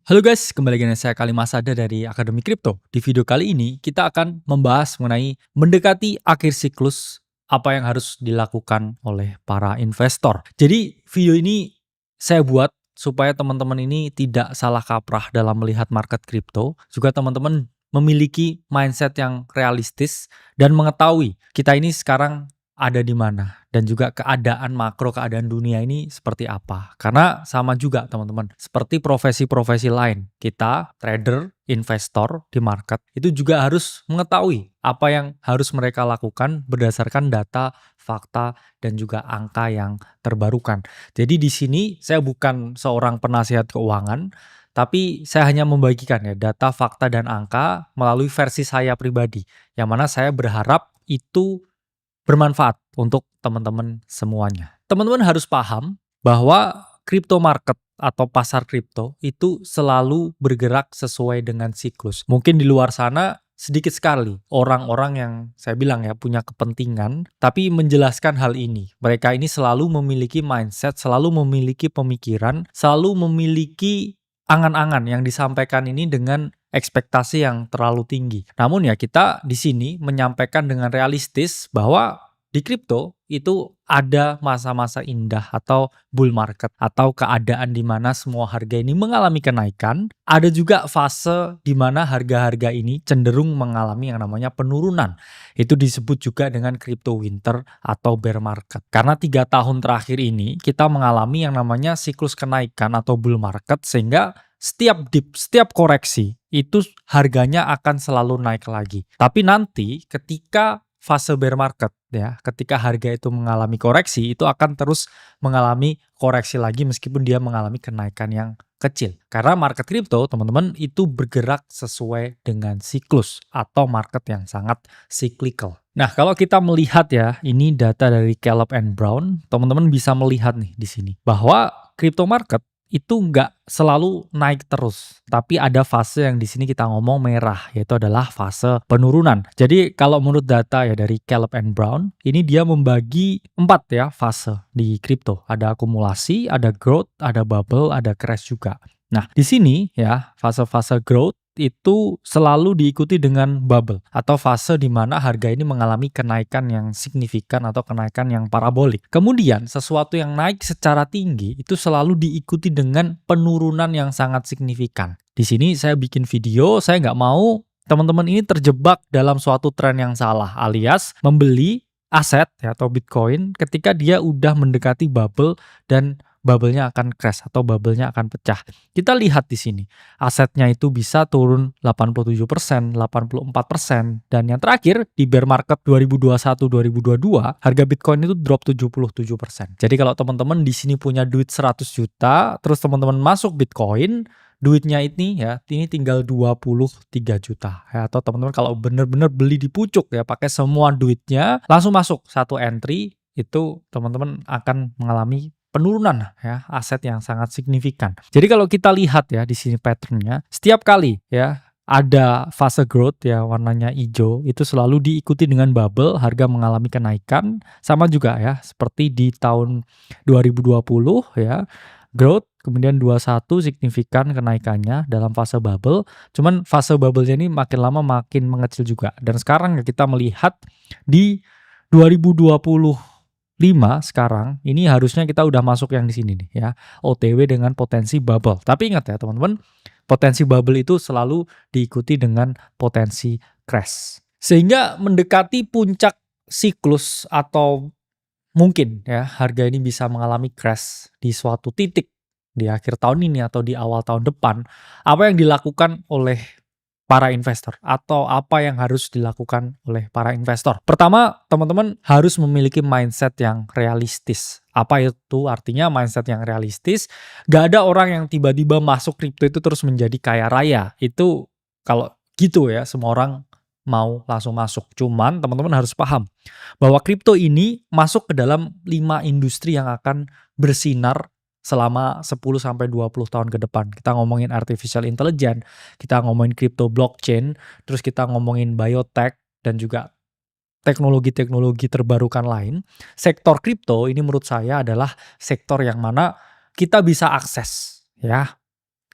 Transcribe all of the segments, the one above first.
Halo guys, kembali lagi dengan saya Kalimasada dari Akademi Kripto. Di video kali ini kita akan membahas mengenai mendekati akhir siklus apa yang harus dilakukan oleh para investor. Jadi video ini saya buat supaya teman-teman ini tidak salah kaprah dalam melihat market kripto. Juga teman-teman memiliki mindset yang realistis dan mengetahui kita ini sekarang ada di mana dan juga keadaan makro, keadaan dunia ini seperti apa. Karena sama juga teman-teman, seperti profesi-profesi lain, kita trader, investor di market itu juga harus mengetahui apa yang harus mereka lakukan berdasarkan data, fakta, dan juga angka yang terbarukan. Jadi di sini saya bukan seorang penasihat keuangan, tapi saya hanya membagikan ya data, fakta, dan angka melalui versi saya pribadi, yang mana saya berharap itu bermanfaat untuk teman-teman semuanya. Teman-teman harus paham bahwa crypto market atau pasar kripto itu selalu bergerak sesuai dengan siklus. Mungkin di luar sana sedikit sekali orang-orang yang saya bilang ya punya kepentingan tapi menjelaskan hal ini. Mereka ini selalu memiliki mindset, selalu memiliki pemikiran, selalu memiliki angan-angan yang disampaikan ini dengan ekspektasi yang terlalu tinggi. Namun ya kita di sini menyampaikan dengan realistis bahwa di kripto itu ada masa-masa indah atau bull market atau keadaan di mana semua harga ini mengalami kenaikan. Ada juga fase di mana harga-harga ini cenderung mengalami yang namanya penurunan. Itu disebut juga dengan crypto winter atau bear market. Karena 3 tahun terakhir ini kita mengalami yang namanya siklus kenaikan atau bull market sehingga setiap dip, setiap koreksi itu harganya akan selalu naik lagi. Tapi nanti ketika fase bear market ya, ketika harga itu mengalami koreksi, itu akan terus mengalami koreksi lagi meskipun dia mengalami kenaikan yang kecil. Karena market kripto, teman-teman, itu bergerak sesuai dengan siklus atau market yang sangat cyclical. Nah, kalau kita melihat ya, ini data dari Caleb and Brown, teman-teman bisa melihat nih di sini bahwa crypto market itu nggak selalu naik terus, tapi ada fase yang di sini kita ngomong merah, yaitu adalah fase penurunan. Jadi kalau menurut data ya dari Caleb and Brown, ini dia membagi 4 ya fase di kripto. Ada akumulasi, ada growth, ada bubble, ada crash juga. Nah, di sini ya fase-fase growth itu selalu diikuti dengan bubble atau fase di mana harga ini mengalami kenaikan yang signifikan atau kenaikan yang parabolik. Kemudian sesuatu yang naik secara tinggi itu selalu diikuti dengan penurunan yang sangat signifikan. Di sini saya bikin video, saya nggak mau teman-teman ini terjebak dalam suatu tren yang salah alias membeli aset ya, atau Bitcoin ketika dia udah mendekati bubble dan bubble-nya akan crash atau bubble-nya akan pecah. Kita lihat di sini, asetnya itu bisa turun 87%, 84%, dan yang terakhir di bear market 2021-2022, harga Bitcoin itu drop 77%. Jadi kalau teman-teman di sini punya duit 100 juta, terus teman-teman masuk Bitcoin, duitnya ini ya, ini tinggal 23 juta ya, atau teman-teman kalau benar-benar beli di pucuk ya, pakai semua duitnya langsung masuk satu entry, itu teman-teman akan mengalami penurunan ya, aset yang sangat signifikan. Jadi kalau kita lihat ya di sini patternnya, setiap kali ya ada fase growth ya warnanya hijau, itu selalu diikuti dengan bubble, harga mengalami kenaikan. Sama juga ya seperti di tahun 2020 ya, growth, kemudian 21 signifikan kenaikannya dalam fase bubble. Cuman fase bubble-nya ini makin lama makin mengecil juga. Dan sekarang kita melihat di 2025 sekarang ini harusnya kita udah masuk yang di sini nih ya, OTW dengan potensi bubble. Tapi ingat ya teman-teman, potensi bubble itu selalu diikuti dengan potensi crash. Sehingga mendekati puncak siklus atau mungkin ya harga ini bisa mengalami crash di suatu titik di akhir tahun ini atau di awal tahun depan. Apa yang dilakukan oleh para investor atau apa yang harus dilakukan oleh para investor? Pertama, teman-teman harus memiliki mindset yang realistis. Apa itu artinya mindset yang realistis? Gak ada orang yang tiba-tiba masuk kripto itu terus menjadi kaya raya. Itu kalau gitu ya, semua orang mau langsung masuk. Cuman teman-teman harus paham bahwa kripto ini masuk ke dalam 5 industri yang akan bersinar selama 10-20 tahun ke depan. Kita ngomongin artificial intelligence, kita ngomongin crypto blockchain, terus kita ngomongin biotech, dan juga teknologi-teknologi terbarukan lain. Sektor kripto ini menurut saya adalah sektor yang mana kita bisa akses ya.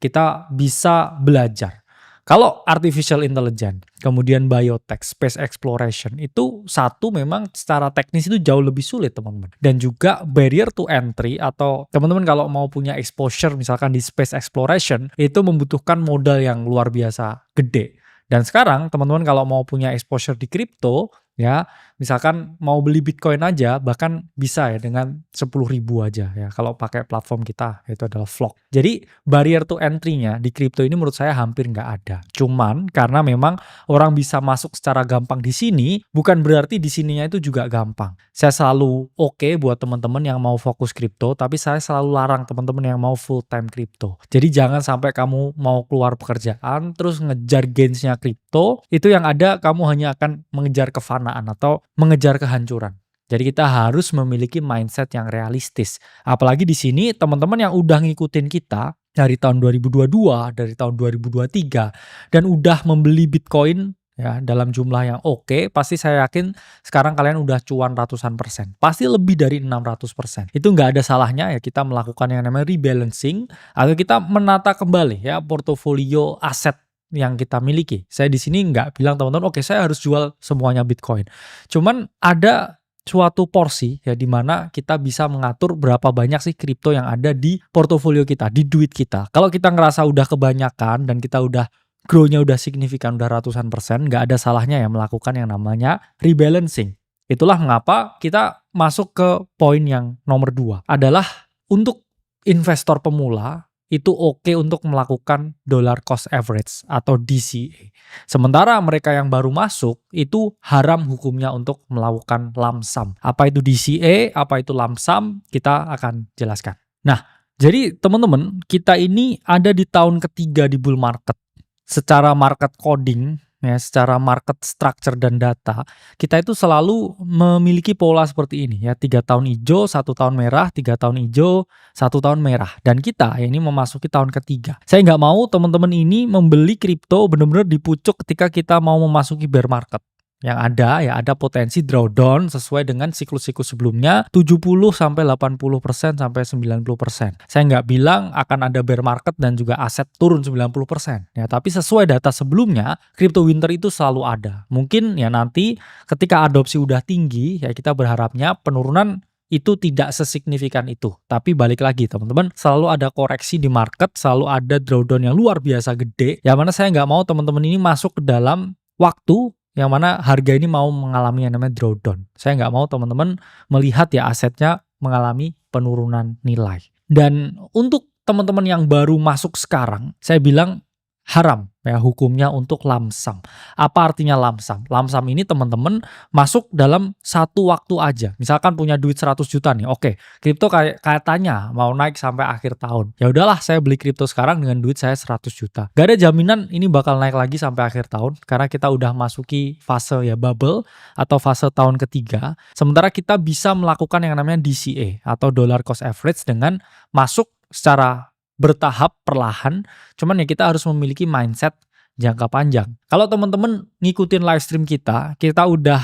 kita bisa belajar. Kalau artificial intelligence, kemudian biotech, space exploration, itu satu memang secara teknis itu jauh lebih sulit teman-teman. Dan juga barrier to entry atau teman-teman kalau mau punya exposure misalkan di space exploration, itu membutuhkan modal yang luar biasa gede. Dan sekarang teman-teman kalau mau punya exposure di crypto, ya misalkan mau beli Bitcoin aja bahkan bisa ya dengan 10.000 aja ya kalau pakai platform kita yaitu adalah Flock. Jadi barrier to entry-nya di crypto ini menurut saya hampir nggak ada. Cuman karena memang orang bisa masuk secara gampang di sini, bukan berarti di sininya itu juga gampang. Saya selalu oke buat teman-teman yang mau fokus crypto, tapi saya selalu larang teman-teman yang mau full time crypto. Jadi jangan sampai kamu mau keluar pekerjaan terus ngejar gains-nya crypto, itu yang ada kamu hanya akan mengejar kefanaan atau mengejar kehancuran. Jadi kita harus memiliki mindset yang realistis. Apalagi di sini teman-teman yang udah ngikutin kita dari tahun 2022, dari tahun 2023 dan udah membeli Bitcoin ya dalam jumlah yang oke, pasti saya yakin sekarang kalian udah cuan ratusan persen. Pasti lebih dari 600%. Itu nggak ada salahnya ya kita melakukan yang namanya rebalancing atau kita menata kembali ya portofolio aset yang kita miliki. Saya di sini nggak bilang teman-teman, oke saya harus jual semuanya Bitcoin. Cuman ada suatu porsi ya di mana kita bisa mengatur berapa banyak sih kripto yang ada di portofolio kita, di duit kita. Kalau kita ngerasa udah kebanyakan dan kita udah grow-nya udah signifikan, udah ratusan persen, nggak ada salahnya ya melakukan yang namanya rebalancing. Itulah mengapa kita masuk ke poin yang nomor 2 adalah untuk investor pemula itu oke untuk melakukan dollar cost average atau DCA. Sementara mereka yang baru masuk itu haram hukumnya untuk melakukan lump sum. Apa itu DCA, apa itu lump sum, kita akan jelaskan. Nah, jadi teman-teman, kita ini ada di tahun ketiga di bull market. Secara market coding, ya, secara market structure dan data, kita itu selalu memiliki pola seperti ini ya, 3 tahun hijau, 1 tahun merah, 3 tahun hijau, 1 tahun merah. Dan kita ya, ini memasuki tahun ketiga. Saya nggak mau teman-teman ini membeli kripto benar-benar di pucuk ketika kita mau memasuki bear market. Yang ada ya ada potensi drawdown sesuai dengan siklus-siklus sebelumnya 70-80% sampai 90%. Saya nggak bilang akan ada bear market dan juga aset turun 90% ya, tapi sesuai data sebelumnya crypto winter itu selalu ada. Mungkin ya nanti ketika adopsi udah tinggi ya kita berharapnya penurunan itu tidak sesignifikan itu. Tapi balik lagi teman-teman, selalu ada koreksi di market, selalu ada drawdown yang luar biasa gede. Yang mana saya nggak mau teman-teman ini masuk ke dalam waktu yang mana harga ini mau mengalami yang namanya drawdown. Saya nggak mau teman-teman melihat ya asetnya mengalami penurunan nilai. Dan untuk teman-teman yang baru masuk sekarang, saya bilang haram ya hukumnya untuk lump sum. Apa artinya lump sum? Lump sum ini teman-teman masuk dalam satu waktu aja. Misalkan punya duit 100 juta nih. Oke, kripto katanya mau naik sampai akhir tahun. Ya udahlah saya beli kripto sekarang dengan duit saya 100 juta. Gak ada jaminan ini bakal naik lagi sampai akhir tahun karena kita udah masuki fase ya bubble atau fase tahun ketiga. Sementara kita bisa melakukan yang namanya DCA atau dollar cost average dengan masuk secara bertahap perlahan, cuman ya kita harus memiliki mindset jangka panjang. Kalau teman-teman ngikutin live stream kita udah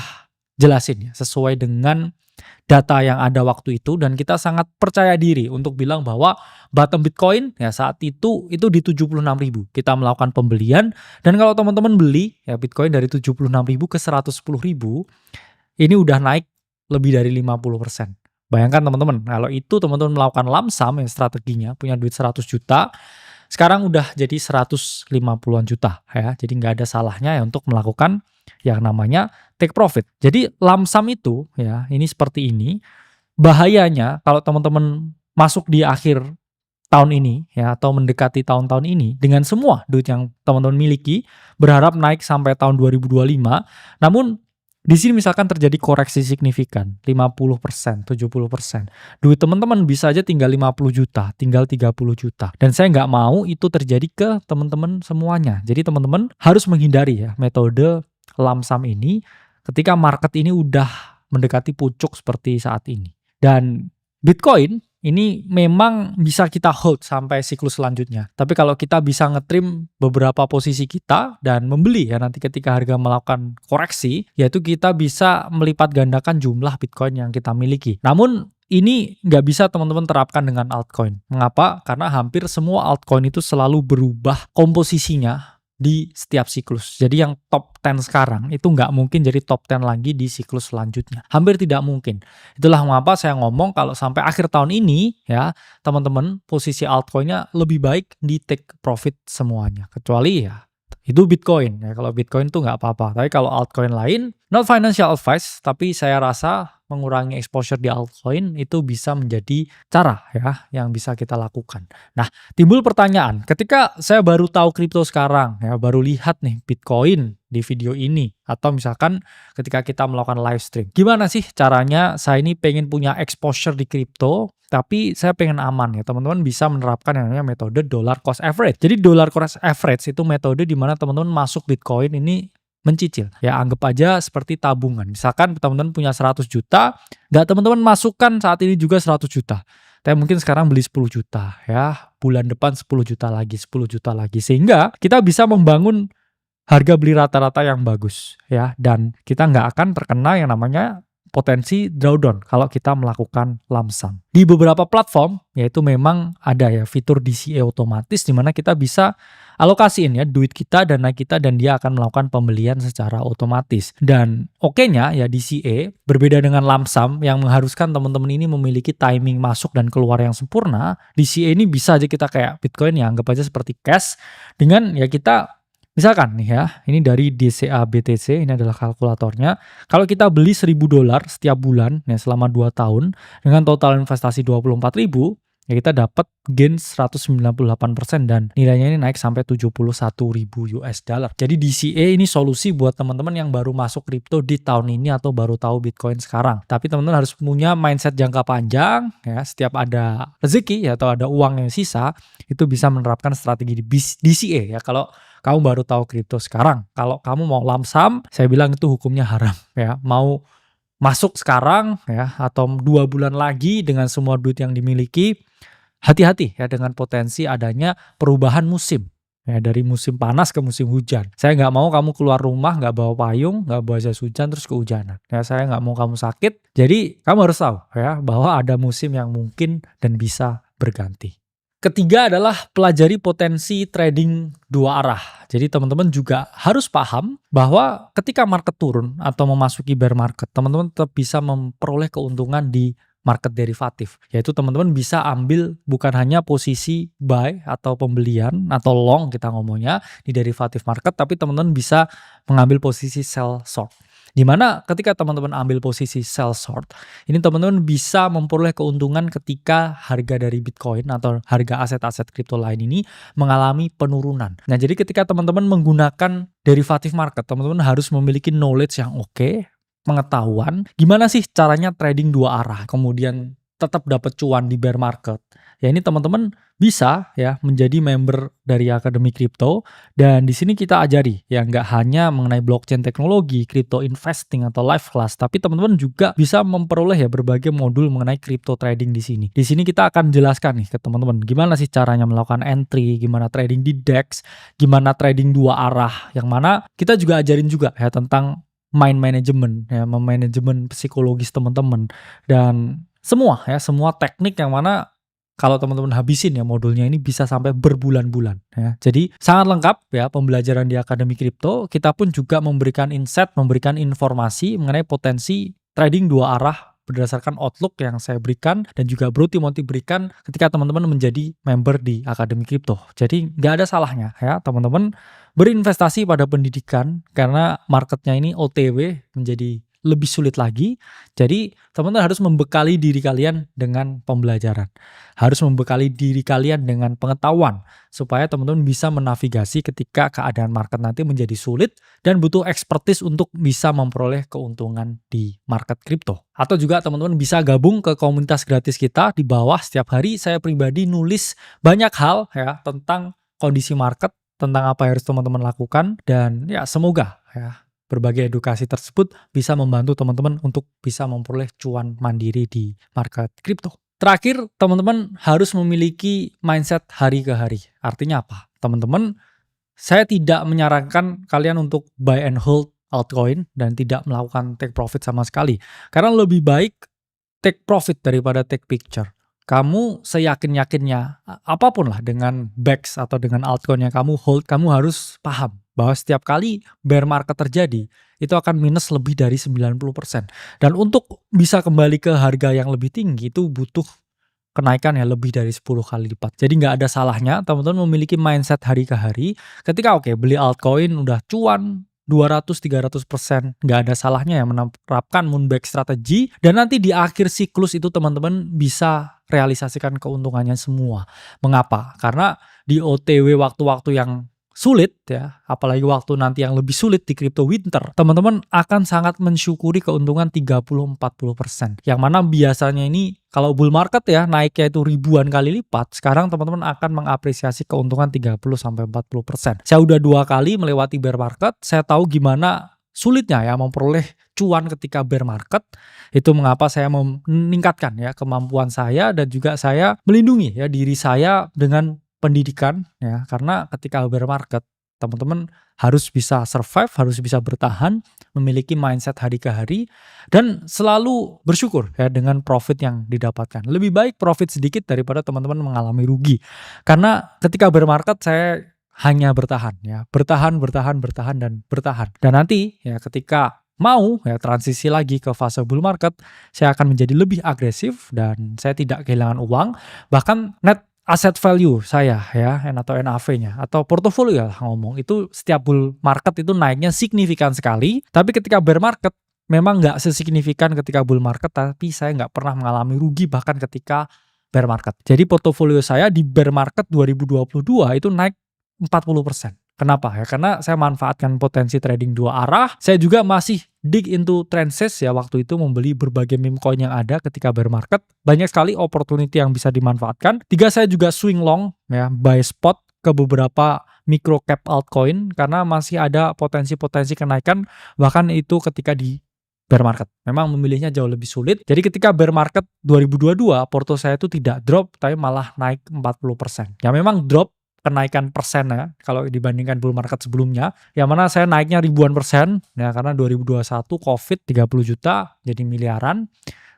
jelasin ya sesuai dengan data yang ada waktu itu dan kita sangat percaya diri untuk bilang bahwa bottom Bitcoin ya saat itu di 76.000. Kita melakukan pembelian dan kalau teman-teman beli ya Bitcoin dari 76.000 ke 110.000 ini udah naik lebih dari 50%. Bayangkan teman-teman, kalau itu teman-teman melakukan lump sum yang strateginya punya duit 100 juta, sekarang udah jadi 150-an juta ya. Jadi nggak ada salahnya ya untuk melakukan yang namanya take profit. Jadi lump sum itu ya, ini seperti ini. Bahayanya kalau teman-teman masuk di akhir tahun ini ya atau mendekati tahun-tahun ini dengan semua duit yang teman-teman miliki, berharap naik sampai tahun 2025, namun di sini misalkan terjadi koreksi signifikan, 50%, 70%. Duit teman-teman bisa aja tinggal 50 juta, tinggal 30 juta. Dan saya nggak mau itu terjadi ke teman-teman semuanya. Jadi teman-teman harus menghindari ya metode lump sum ini ketika market ini udah mendekati pucuk seperti saat ini. Dan Bitcoin ini memang bisa kita hold sampai siklus selanjutnya. Tapi kalau kita bisa ngetrim beberapa posisi kita dan membeli ya nanti ketika harga melakukan koreksi, yaitu kita bisa melipat gandakan jumlah Bitcoin yang kita miliki. Namun ini nggak bisa teman-teman terapkan dengan altcoin. Mengapa? Karena hampir semua altcoin itu selalu berubah komposisinya di setiap siklus. Jadi yang top 10 sekarang itu nggak mungkin jadi top 10 lagi di siklus selanjutnya. Hampir tidak mungkin. Itulah mengapa saya ngomong kalau sampai akhir tahun ini ya, teman-teman posisi altcoinnya lebih baik di take profit semuanya. Kecuali ya itu Bitcoin ya. Kalau Bitcoin tuh nggak apa-apa. Tapi kalau altcoin lain, not financial advice, tapi saya rasa mengurangi exposure di altcoin itu bisa menjadi cara ya yang bisa kita lakukan. Nah, timbul pertanyaan, ketika saya baru tahu kripto sekarang ya, baru lihat nih Bitcoin di video ini atau misalkan ketika kita melakukan live stream. Gimana sih caranya saya ini pengen punya exposure di kripto tapi saya pengen aman ya, teman-teman bisa menerapkan yang namanya metode dollar cost average. Jadi dollar cost average itu metode di mana teman-teman masuk Bitcoin ini mencicil. Ya anggap aja seperti tabungan. Misalkan teman-teman punya 100 juta, nggak teman-teman masukkan saat ini juga 100 juta. Tapi mungkin sekarang beli 10 juta ya, bulan depan 10 juta lagi, 10 juta lagi. Sehingga kita bisa membangun harga beli rata-rata yang bagus ya, dan kita nggak akan terkena yang namanya potensi drawdown kalau kita melakukan lump sum. Di beberapa platform yaitu memang ada ya fitur DCA otomatis di mana kita bisa alokasiin ya duit kita, dana kita, dan dia akan melakukan pembelian secara otomatis. Dan oke-nya ya DCA berbeda dengan lump sum yang mengharuskan teman-teman ini memiliki timing masuk dan keluar yang sempurna. DCA ini bisa aja kita kayak Bitcoin ya, anggap aja seperti cash dengan ya kita misalkan nih ya, ini dari DCA BTC, ini adalah kalkulatornya. Kalau kita beli $1.000 setiap bulan ya selama 2 tahun dengan total investasi 24.000, ya kita dapat gain 198% dan nilainya ini naik sampai 71.000 US dollar. Jadi DCA ini solusi buat teman-teman yang baru masuk kripto di tahun ini atau baru tahu Bitcoin sekarang. Tapi teman-teman harus punya mindset jangka panjang ya, setiap ada rezeki ya, atau ada uang yang sisa, itu bisa menerapkan strategi di DCA ya. Kalau kamu baru tahu kripto sekarang, kalau kamu mau lump sum, saya bilang itu hukumnya haram ya. Mau masuk sekarang ya atau 2 bulan lagi dengan semua duit yang dimiliki, hati-hati ya dengan potensi adanya perubahan musim ya, dari musim panas ke musim hujan. Saya nggak mau kamu keluar rumah nggak bawa payung, nggak bawa jas hujan terus kehujanan ya. Saya nggak mau kamu sakit. Jadi kamu harus tahu ya bahwa ada musim yang mungkin dan bisa berganti. Ketiga adalah pelajari potensi trading dua arah. Jadi teman-teman juga harus paham bahwa ketika market turun atau memasuki bear market, teman-teman tetap bisa memperoleh keuntungan di market derivatif. Yaitu teman-teman bisa ambil bukan hanya posisi buy atau pembelian atau long kita ngomongnya di derivatif market, tapi teman-teman bisa mengambil posisi sell short. Dimana ketika teman-teman ambil posisi sell short, ini teman-teman bisa memperoleh keuntungan ketika harga dari Bitcoin atau harga aset-aset kripto lain ini mengalami penurunan. Nah, jadi ketika teman-teman menggunakan derivatif market, teman-teman harus memiliki knowledge yang oke, pengetahuan gimana sih caranya trading dua arah, kemudian tetap dapat cuan di bear market. Ya ini teman-teman bisa ya menjadi member dari Akademi Kripto, dan di sini kita ajari ya nggak hanya mengenai blockchain teknologi, crypto investing atau live class, tapi teman-teman juga bisa memperoleh ya berbagai modul mengenai crypto trading di sini. Di sini kita akan jelaskan nih ke teman-teman gimana sih caranya melakukan entry, gimana trading di DEX, gimana trading dua arah, yang mana kita juga ajarin juga ya tentang mind management ya, memanajemen psikologis teman-teman, dan semua teknik yang mana kalau teman-teman habisin ya modulnya ini bisa sampai berbulan-bulan ya. Jadi sangat lengkap ya pembelajaran di Akademi Kripto. Kita pun juga memberikan insight, memberikan informasi mengenai potensi trading dua arah berdasarkan outlook yang saya berikan dan juga Bro Timothy berikan ketika teman-teman menjadi member di Akademi Kripto. Jadi nggak ada salahnya ya teman-teman berinvestasi pada pendidikan, karena marketnya ini OTW menjadi lebih sulit lagi. Jadi teman-teman harus membekali diri kalian dengan pembelajaran, harus membekali diri kalian dengan pengetahuan supaya teman-teman bisa menavigasi ketika keadaan market nanti menjadi sulit dan butuh expertise untuk bisa memperoleh keuntungan di market kripto. Atau juga teman-teman bisa gabung ke komunitas gratis kita. Di bawah setiap hari saya pribadi nulis banyak hal ya tentang kondisi market, tentang apa yang harus teman-teman lakukan, dan ya semoga ya berbagai edukasi tersebut bisa membantu teman-teman untuk bisa memperoleh cuan mandiri di market kripto. Terakhir, teman-teman harus memiliki mindset hari ke hari. Artinya apa? Teman-teman, saya tidak menyarankan kalian untuk buy and hold altcoin dan tidak melakukan take profit sama sekali. Karena lebih baik take profit daripada take picture. Kamu seyakin-yakinnya apapun lah dengan BAX atau dengan altcoin yang kamu hold, kamu harus paham bahwa setiap kali bear market terjadi itu akan minus lebih dari 90%. Dan untuk bisa kembali ke harga yang lebih tinggi itu butuh kenaikan ya lebih dari 10 kali lipat. Jadi nggak ada salahnya teman-teman memiliki mindset hari ke hari. Ketika beli altcoin udah cuan 200-300%, nggak ada salahnya ya menerapkan moonback strategi, dan nanti di akhir siklus itu teman-teman bisa realisasikan keuntungannya semua. Mengapa? Karena di OTW waktu-waktu yang sulit ya, apalagi waktu nanti yang lebih sulit di crypto winter, teman-teman akan sangat mensyukuri keuntungan 30-40%. Yang mana biasanya ini kalau bull market ya naiknya itu ribuan kali lipat, sekarang teman-teman akan mengapresiasi keuntungan 30-40%. Saya udah 2 kali melewati bear market, saya tahu gimana sulitnya ya memperoleh cuan ketika bear market. Itu mengapa saya meningkatkan ya kemampuan saya dan juga saya melindungi ya diri saya dengan pendidikan ya, karena ketika bear market teman-teman harus bisa survive, harus bisa bertahan, memiliki mindset hari ke hari, dan selalu bersyukur ya dengan profit yang didapatkan. Lebih baik profit sedikit daripada teman-teman mengalami rugi. Karena ketika bear market saya hanya bertahan ya, bertahan dan bertahan. Dan nanti ya ketika mau ya transisi lagi ke fase bull market, saya akan menjadi lebih agresif dan saya tidak kehilangan uang, bahkan net asset value saya ya, atau NAV-nya atau portofolio lah ngomong, itu setiap bull market itu naiknya signifikan sekali. Tapi ketika bear market memang nggak sesignifikan ketika bull market, tapi saya nggak pernah mengalami rugi bahkan ketika bear market. Jadi portofolio saya di bear market 2022 itu naik 40%. Kenapa ya? Karena saya manfaatkan potensi trading dua arah. Saya juga masih dig into Transes ya, waktu itu membeli berbagai meme coin yang ada ketika bear market. Banyak sekali opportunity yang bisa dimanfaatkan. 3, saya juga swing long ya, buy spot ke beberapa micro cap altcoin karena masih ada potensi-potensi kenaikan bahkan itu ketika di bear market. Memang memilihnya jauh lebih sulit. Jadi ketika bear market 2022, porto saya itu tidak drop tapi malah naik 40%. Ya memang drop kenaikan persennya kalau dibandingkan bull market sebelumnya, yang mana saya naiknya ribuan persen ya, karena 2021 COVID 30 juta jadi miliaran.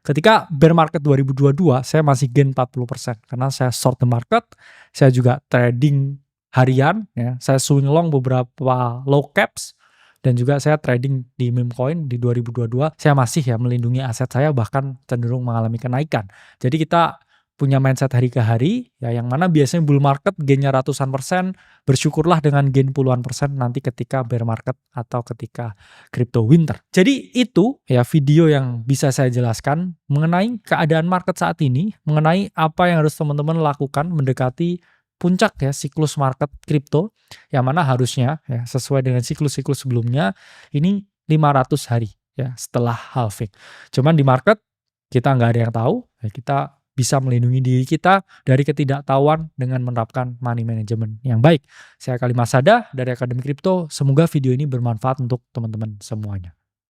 Ketika bear market 2022 saya masih gain 40% karena saya short the market, saya juga trading harian ya, saya swing long beberapa low caps, dan juga saya trading di meme coin di 2022. Saya masih ya melindungi aset saya, bahkan cenderung mengalami kenaikan. Jadi kita punya mindset hari ke hari ya, yang mana biasanya bull market gainnya ratusan persen, bersyukurlah dengan gain puluhan persen nanti ketika bear market atau ketika crypto winter. Jadi itu ya video yang bisa saya jelaskan mengenai keadaan market saat ini, mengenai apa yang harus teman-teman lakukan mendekati puncak ya siklus market kripto, yang mana harusnya ya sesuai dengan siklus-siklus sebelumnya ini 500 hari ya setelah halving. Cuman di market kita nggak ada yang tahu ya, kita bisa melindungi diri kita dari ketidaktahuan dengan menerapkan money management yang baik. Saya Kali Masada dari Akademi Kripto. Semoga video ini bermanfaat untuk teman-teman semuanya.